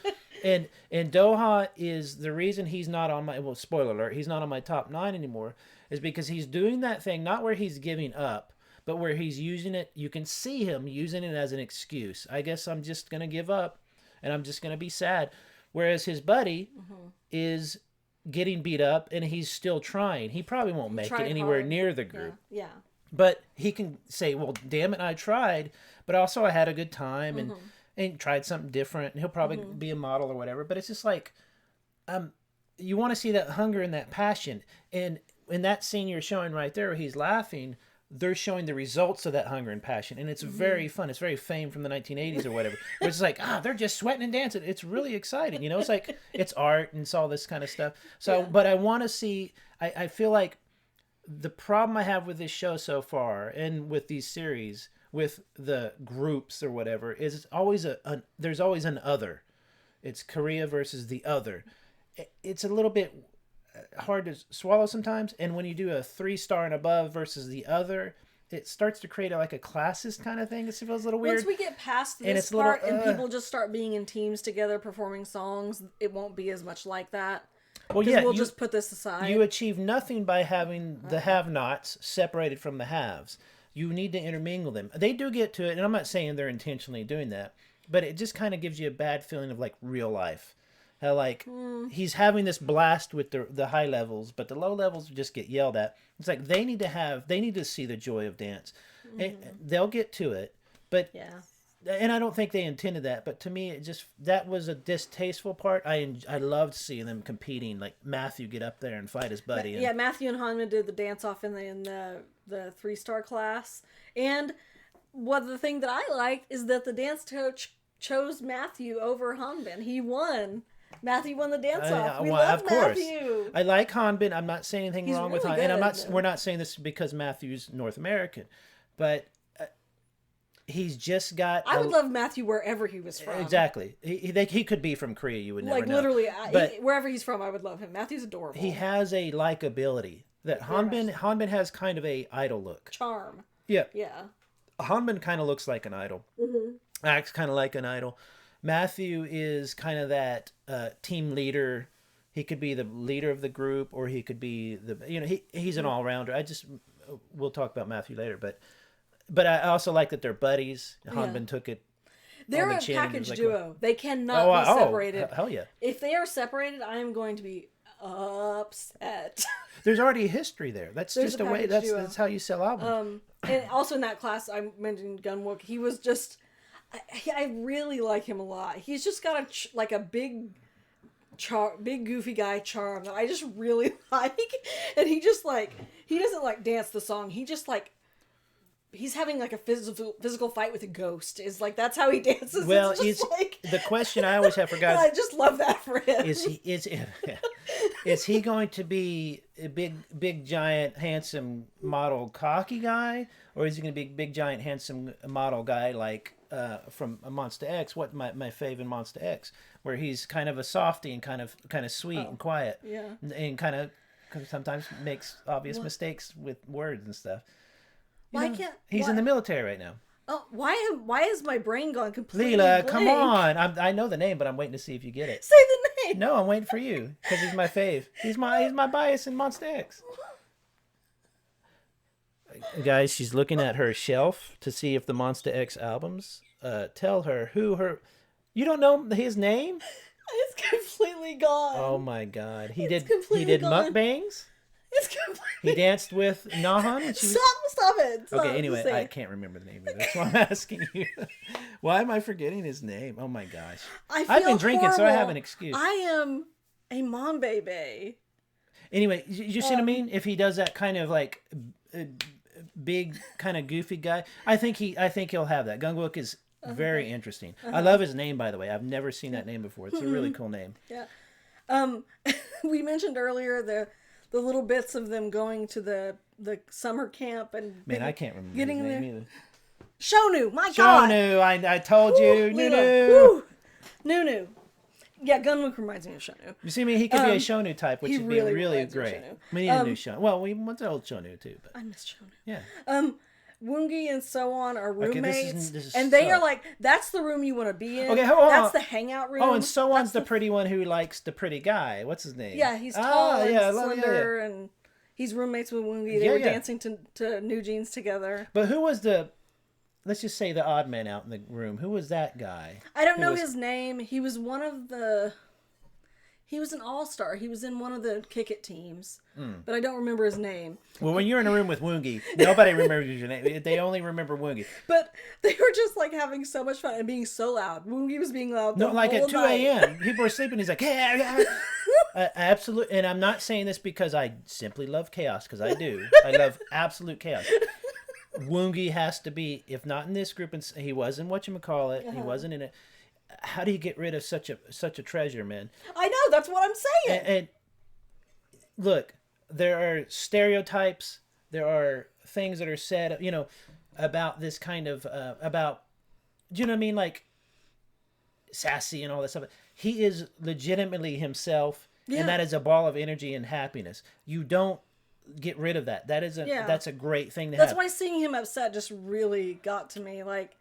and Doha is the reason he's not on my, well, spoiler alert, he's not on my top 9 anymore, is because he's doing that thing, not where he's giving up, but where he's using it. You can see him using it as an excuse. I guess I'm just going to give up and I'm just going to be sad. Whereas his buddy is getting beat up and he's still trying. He probably won't make it anywhere near the group. Yeah. But he can say, well, damn it, I tried, but also I had a good time and tried something different. And he'll probably be a model or whatever. But it's just like, you want to see that hunger and that passion. And in that scene you're showing right there where he's laughing, they're showing the results of that hunger and passion. And it's very fun. It's very Fame from the 1980s or whatever. It's like, they're just sweating and dancing. It's really exciting. It's like, it's art and it's all this kind of stuff. So, but I want to see, I feel like the problem I have with this show so far and with these series, with the groups or whatever, is always there's always an other. It's Korea versus the other. It's a little bit hard to swallow sometimes, and when you do a 3-star and above versus the other, it starts to create like a classist kind of thing. It feels a little weird. Once we get past this part and people just start being in teams together performing songs, it won't be as much like that. Well, yeah, we'll just put this aside. You achieve nothing by having the have-nots separated from the haves. You need to intermingle them. They do get to it, and I'm not saying they're intentionally doing that, but it just kind of gives you a bad feeling of like real life. How like he's having this blast with the high levels, but the low levels just get yelled at. It's like they need to see the joy of dance. And they'll get to it, but and I don't think they intended that. But to me, that was a distasteful part. I loved seeing them competing, like Matthew get up there and fight his buddy. Matthew and Hanma did the dance off in the 3-star class, and the thing that I liked is that the dance coach chose Matthew over Hanbin. He won. Matthew won the dance off. We love Matthew. I like Hanbin. I'm not saying anything wrong with Hanbin. And we're not saying this because Matthew's North American, but he's just got. I would love Matthew wherever he was from. Exactly. He could be from Korea. You would never know. Literally, wherever he's from, I would love him. Matthew's adorable. He has a likability that Hanbin has kind of a idol look. Charm. Yeah. Yeah. Hanbin kind of looks like an idol. Acts kind of like an idol. Matthew is kind of that team leader. He could be the leader of the group, or he could be he's an all-rounder. We'll talk about Matthew later, but I also like that they're buddies. Hanbin took it. They're a package duo. They cannot be separated. Hell yeah. If they are separated, I am going to be upset. There's already a history there. That's just a way. That's how you sell albums. And also in that class, I mentioned Gunwook. He was just. I really like him a lot. He's just got a big goofy guy charm that I just really like. And he just he doesn't dance the song. He just he's having a physical fight with a ghost. Is that's how he dances. Well, the question I always have for guys. I just love that for him. Is he going to be a big giant handsome model cocky guy, or is he going to be a big giant handsome model guy from Monster X? What my fave in Monster X, where he's kind of a softie and kind of sweet and quiet, and kind of sometimes makes obvious mistakes with words and stuff. He's in the military right now. Oh, why is my brain gone completely Leela, blank? come on! I know the name, but I'm waiting to see if you get it. Say the name. No, I'm waiting for you because he's my fave. He's my bias in Monster X. Guys, she's looking at her shelf to see if the Monster X albums tell her who her. You don't know his name? It's completely gone. Oh my God! He did gone. mukbangs. It's completely. He danced with Nahan. Stop it. Stop, okay, anyway, I can't remember the name of it. That's why I'm asking you. Why am I forgetting his name? Oh my gosh. I've been drinking, so I have an excuse. I am a mom baby. Anyway, you see what I mean? If he does that kind of big, kind of goofy guy, I think he'll have that. Gunwook is very interesting. I love his name, by the way. I've never seen that name before. It's a really cool name. Yeah. Um, we mentioned earlier the little bits of them going to the summer camp and Man, I can't remember getting his name there. either. Shonu, my God. Shonu, I told you, Leela. Nunu. Woo. Nunu. Yeah, Gunwook reminds me of Shonu. You see me? He could be a Shonu type, which he would be really really reminds me of great. Shonu. We need a new Shonu. Well, we want the old Shonu too, but I miss Shonu. yeah. Woongi and so on are roommates, this is and they so- are like, that's the room you want to be in. Okay, hold on. That's the hangout room. Oh, and so on's That's the pretty one who likes the pretty guy. What's his name? Yeah, he's tall and I love- slender, and he's roommates with Woongi. They Yeah, were yeah. dancing to New Jeans together. But who was the? Let's just say the odd man out in the room. Who was that guy? I don't Who know was- his name. He was one of the. He was an all-star. He was in one of the Kick-It teams, but I don't remember his name. Well, when you're in a room with Woongi, nobody remembers your name. They only remember Woongi. But they were just like having so much fun and being so loud. Woongi was being loud. No, The like whole at 2 night. a.m. People are sleeping. He's like, yeah. Absolute. And I'm not saying this because I simply love chaos, because I do. I love absolute chaos. Woongi has to be, if not in this group, and he wasn't whatchamacallit, he wasn't in it. How do you get rid of such a treasure, man? I know, that's what I'm saying. And look, there are stereotypes. There are things that are said, about this kind of about, do you know what I mean? Like sassy and all that stuff. He is legitimately himself, Yeah. and that is a ball of energy and happiness. You don't get rid of that. That's a great thing to That's have. why seeing him upset just really got to me. Like,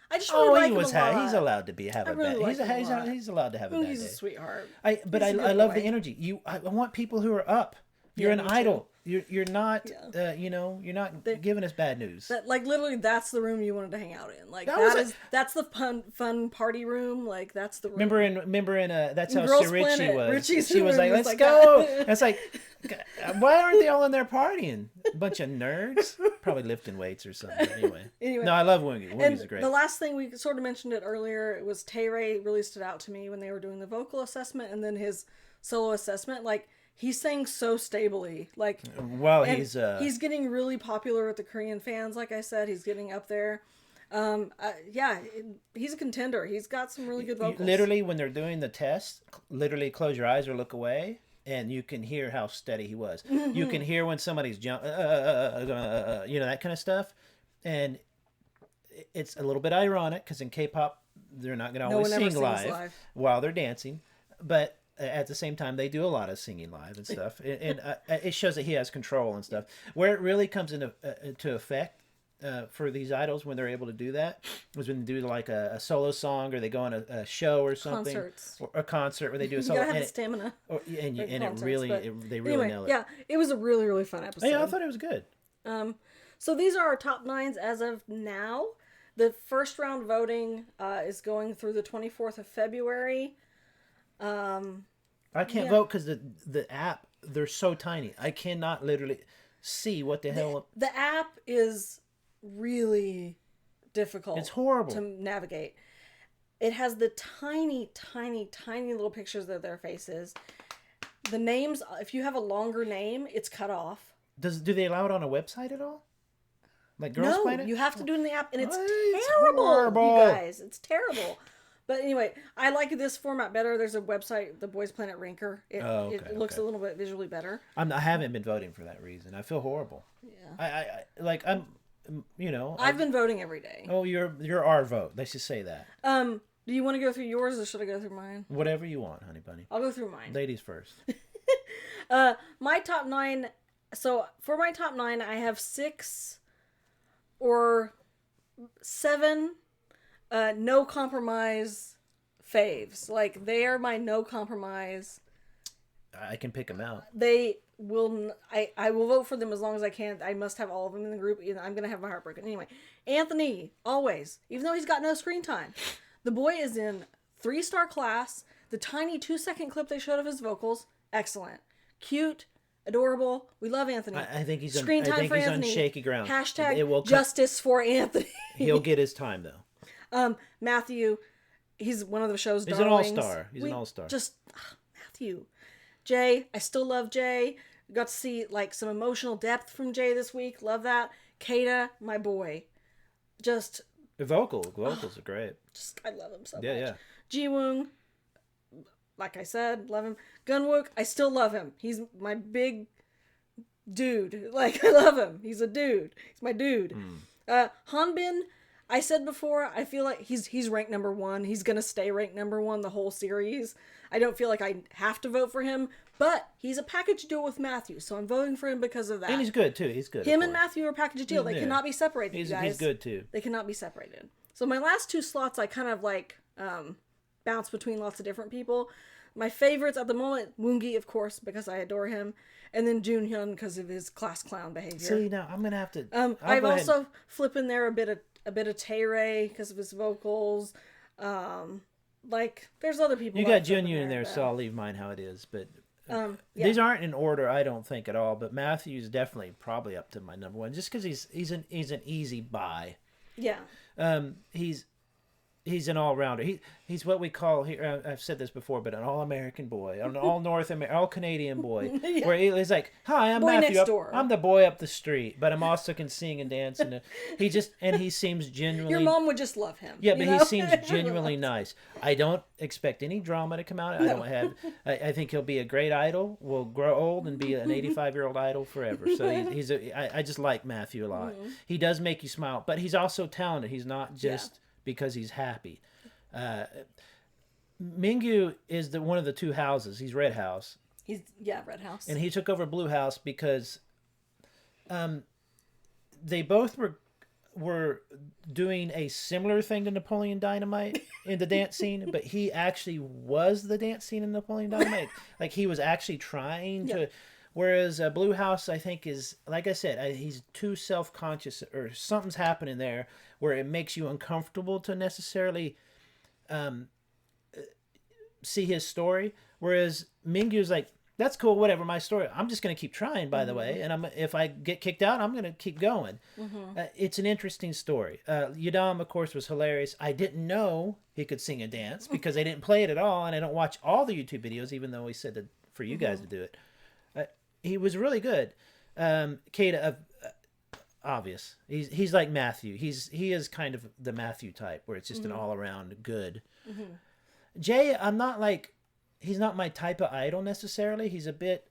I just Oh, really like he was him a lot. he's allowed to have a really bad. like him a lot. He's allowed to have a bad He's day. a sweetheart. But He's a I good love boy. the energy. I want people who are up. You're Yeah, an me too. idol. You're not. Yeah. You're not giving us bad news. That, like, literally, that's the room you wanted to hang out in. Like, That that's the fun party room. Like, that's the room. Remember in that's how Girls' Richie Planet, was. Richie's She was room like, was "Let's like go." that. It's like, why aren't they all in there partying? A bunch of nerds, probably lifting weights or something. Anyway, no, I love Woongi. Woongi's And great. the last thing, we sort of mentioned it earlier, it was Tay-Ray really stood out to me when they were doing the vocal assessment and then his solo assessment. Like, he sang so stably. Like, Well, and he's getting really popular with the Korean fans. Like I said, he's getting up there. He's a contender. He's got some really good vocals. literally when they're doing the test, literally close your eyes or look away, and you can hear how steady he was. You can hear when somebody's jump, that kind of stuff, and it's a little bit ironic because in K-pop they're not going to always one ever sing sings live live. while they're dancing, but at the same time they do a lot of singing live and stuff, and it shows that he has control and stuff. Where it really comes into to effect for these idols when they're able to do that was when they do like a solo song or they go on a show or something. Concerts. Or a concert where they do a You solo. gotta have and the stamina. it really they really Anyway, nail it. yeah, it was a really, really fun episode. Yeah, I thought it was good. So these are our top 9s as of now. The first round voting is going through the 24th of February. I can't vote because the app, they're so tiny. I cannot literally see what the hell. The app is really difficult. It's horrible to navigate. It has the tiny, tiny, tiny little pictures of their faces. The names, if you have a longer name, it's cut off. Do they allow it on a website at all? Like Girls No, Planet? you have to do it in the app, and it's It's terrible, horrible. you guys. It's terrible. But anyway, I like this format better. There's a website, the Boys Planet Ranker. It looks a little bit visually better. I haven't been voting for that reason. I feel horrible. Yeah. I've been voting every day. Oh, you're our vote. Let's just say that. Do you want to go through yours or should I go through mine? Whatever you want, honey bunny. I'll go through mine. Ladies first. My top 9. So for my top 9, I have 6 or 7 no compromise faves. Like, they are my no compromise. I can pick them out. They will. I will vote for them as long as I can. I must have all of them in the group. I'm gonna have my heart broken anyway. Anthony, always, even though he's got no screen time, the boy is in 3-star class. The tiny 2-second clip they showed of his vocals, excellent, cute, adorable. We love Anthony. I think he's screen time for he's Anthony. on shaky ground. Hashtag It will justice for Anthony. He'll get his time though. Matthew, he's one of the show's He's darlings. an all-star. He's an all-star. Matthew. Jay, I still love Jay. Got to see like some emotional depth from Jay this week. Love that. Kata, my boy. Just The vocals are great. I love him so Yeah, much. yeah. Ji-woong, like I said, love him. Gunwook, I still love him. He's my big dude. Like, I love him. He's a dude. He's my dude. Hanbin, I said before, I feel like he's ranked number 1. He's gonna stay ranked number 1 the whole series. I don't feel like I have to vote for him, but he's a package deal with Matthew, so I'm voting for him because of that. And he's good too. He's good. Him and Matthew are a package deal. They cannot be separated, you guys. He's good too. They cannot be separated. So my last 2 slots, I kind of like bounce between lots of different people. My favorites at the moment, Woongi, of course, because I adore him, and then Junhyun because of his class clown behavior. See, now I'm gonna have to. I've also flip in there a bit of Tae-Rae because of his vocals. Like, there's other people. You got Junhyun in there, so I'll leave mine how it is. But these aren't in order, I don't think at all. But Matthew's definitely probably up to my number 1, just because he's an easy buy. Yeah. He's an all-rounder. He's what we call here. I've said this before, but an all-American boy, an all Canadian boy. Yeah. Where he's like, "Hi, I'm boy Matthew. Next door. I'm the boy up the street, but I'm also can sing and dance." And he seems genuinely. Your mom would just love him. Yeah, but he seems genuinely nice. I don't expect any drama to come out. I think he'll be a great idol. Will grow old and be an 85-year-old idol forever. So I just like Matthew a lot. Mm-hmm. He does make you smile, but he's also talented. He's not just. Because he's happy. Mingyu is one of the 2 houses. He's Red House. Red House. And he took over Blue House because they both were doing a similar thing to Napoleon Dynamite in the dance scene, but he actually was the dance scene in Napoleon Dynamite. Like, he was actually trying to. Whereas Blue House, I think, is, like I said, he's too self-conscious, or something's happening there where it makes you uncomfortable to necessarily see his story. Whereas Mingyu's like, that's cool, whatever, my story. I'm just going to keep trying, by the way. And if I get kicked out, I'm going to keep going. It's an interesting story. Yudam, of course, was hilarious. I didn't know he could sing and dance because they didn't play it at all. And I don't watch all the YouTube videos, even though he said that for you guys to do it. He was really good. Kata, obvious. He's like Matthew. He is kind of the Matthew type, where it's just an all around good. Jay, he's not my type of idol necessarily. He's a bit.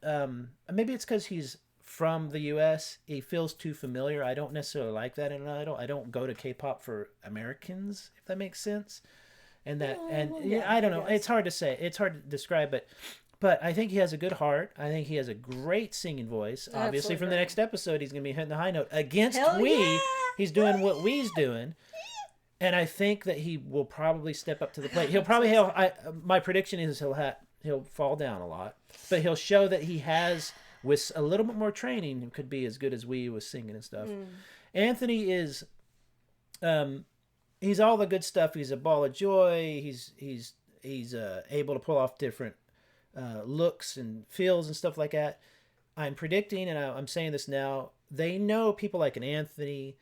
Maybe it's because he's from the U.S. He feels too familiar. I don't necessarily like that in an idol. I don't go to K-pop for Americans, if that makes sense. I don't know. It's hard to say. It's hard to describe, But I think he has a good heart. I think he has a great singing voice. Obviously, from the next episode, he's going to be hitting the high note. Against Wee, he's doing what Wee's doing. And I think that he will probably step up to the plate. He'll probably my prediction is he'll fall down a lot. But he'll show that he has, with a little bit more training, could be as good as Wee was singing and stuff. Anthony is, he's all the good stuff. He's a ball of joy. He's able to pull off different looks and feels and stuff like that. I'm predicting, and I'm saying this now, they know people like an Anthony,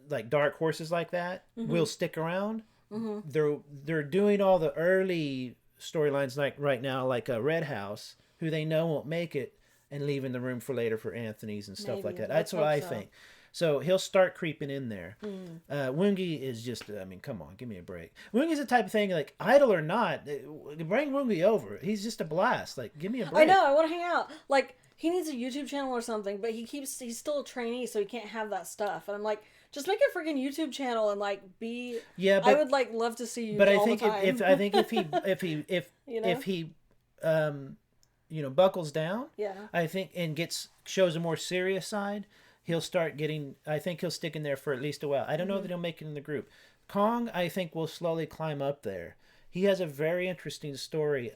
like dark horses like that, will stick around. They're doing all the early storylines like right now, like a Red House, who they know won't make it, and leaving the room for later for Anthony's and stuff like that. That's what I think. So he'll start creeping in there. Woongi is just, come on, give me a break. Woongi's the type of thing, like, idol or not, bring Woongi over. He's just a blast. Like, give me a break. I know, I want to hang out. Like, he needs a YouTube channel or something, but he's still a trainee, so he can't have that stuff. And I'm like, just make a freaking YouTube channel and, like, be... Yeah, but... I would, like, love to see you but all I think the time. if he buckles down, I think, and shows a more serious side... He'll start getting, I think he'll stick in there for at least a while. I don't know that he'll make it in the group. Kong, I think, will slowly climb up there. He has a very interesting story.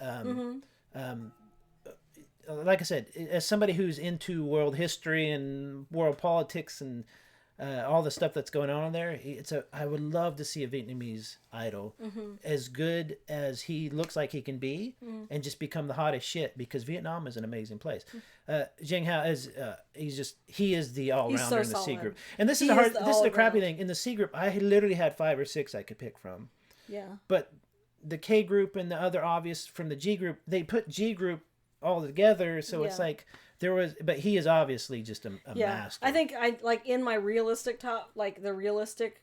Like I said, as somebody who's into world history and world politics and all the stuff that's going on in there, I would love to see a Vietnamese idol as good as he looks like he can be and just become the hottest shit, because Vietnam is an amazing place. Jing Hao is he is the all-rounder in the C group. And this is the crappy thing. In the C group, I literally had 5 or 6 I could pick from. Yeah. But the K group and the other obvious from the G group, they put G group all together, so it's like but he is obviously just a master. I think in my realistic top, like the realistic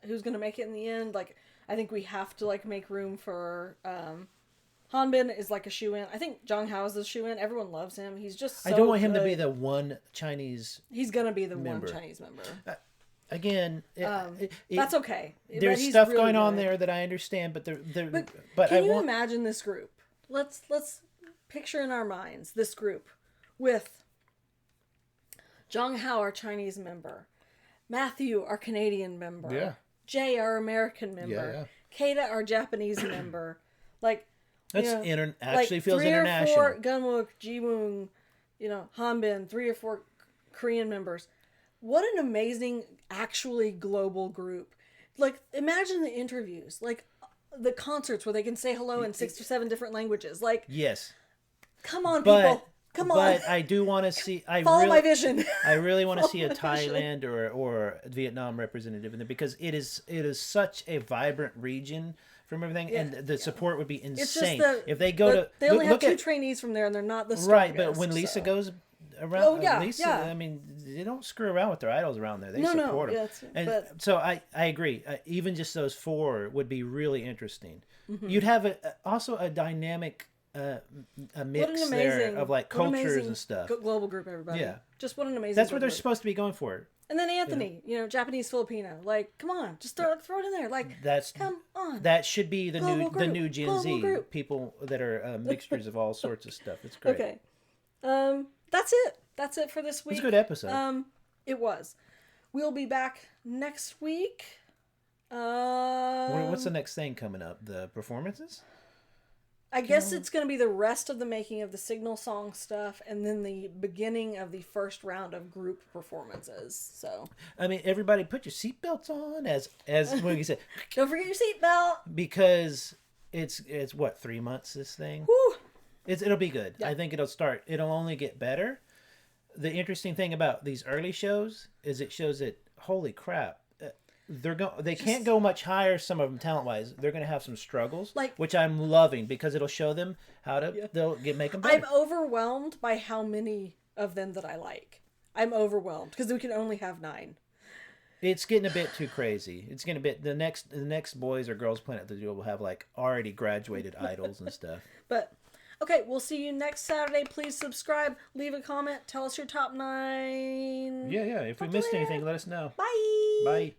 who's gonna make it in the end, like I think we have to like make room for Hanbin is like a shoe-in. I think Zhang Hao is a shoe-in. Everyone loves him. He's just so I don't want him to good. be the one Chinese. He's gonna be the member. one Chinese member. Again, That's okay. There's But he's stuff really going on good. there that I understand, but But I can you want. imagine this group? Let's picture in our minds this group with Zhang Hao, our Chinese member, Matthew, our Canadian member, Yeah. Jay, our American member, Keita, our Japanese member. Like, That's actually feels three international. or 4 Gunwook, Jiwoong, Hanbin, 3 or 4 Korean members. What an amazing, actually global group. Like, imagine the interviews, like the concerts where they can say hello in 6 or 7 different languages. Like, Yes. come on, But people. Come on. But I do want to see. Follow my vision. I really want to see a Follow my vision. Thailand or Vietnam representative in there because it is such a vibrant region from everything, and the support would be It's insane just if they go to. They only have look 2 at, trainees from there, and they're not the strongest. right, but when Lisa goes around, Oh, yeah, Lisa, yeah. I mean, they don't screw around with their idols around there. They No, support yeah, them, and so I agree. Even just those 4 would be really interesting. Mm-hmm. You'd have also a dynamic. A mix there of like cultures and stuff. Global group, everybody. Yeah. Just what an amazing. That's what they're group. supposed to be going for. And then Anthony, Japanese Filipino. Like, come on, just throw it in there. Like, come on. That should be the Global new group, Gen global Z group. people that are mixtures of all sorts of stuff. It's great. Okay. That's it. That's it for this week. It's a good episode. It was. We'll be back next week. What's the next thing coming up? The performances? I guess it's going to be the rest of the making of the Signal song stuff, and then the beginning of the first round of group performances. So, I mean, everybody put your seatbelts on as what you said, don't forget your seatbelt. because it's what 3 months this thing. Whew. It'll be good. Yeah. I think it'll only get better. The interesting thing about these early shows is it shows that holy crap. They can't go much higher. Some of them talent wise, they're going to have some struggles, which I'm loving because it'll show them how to make them better. I'm overwhelmed by how many of them that I like. I'm overwhelmed because we can only have 9. It's getting a bit too crazy. It's getting a bit the next boys or girls Planet the Duel will have like already graduated idols and stuff. But okay, we'll see you next Saturday. Please subscribe, leave a comment, tell us your top 9. Yeah. If we missed anything, let us know. Bye. Bye.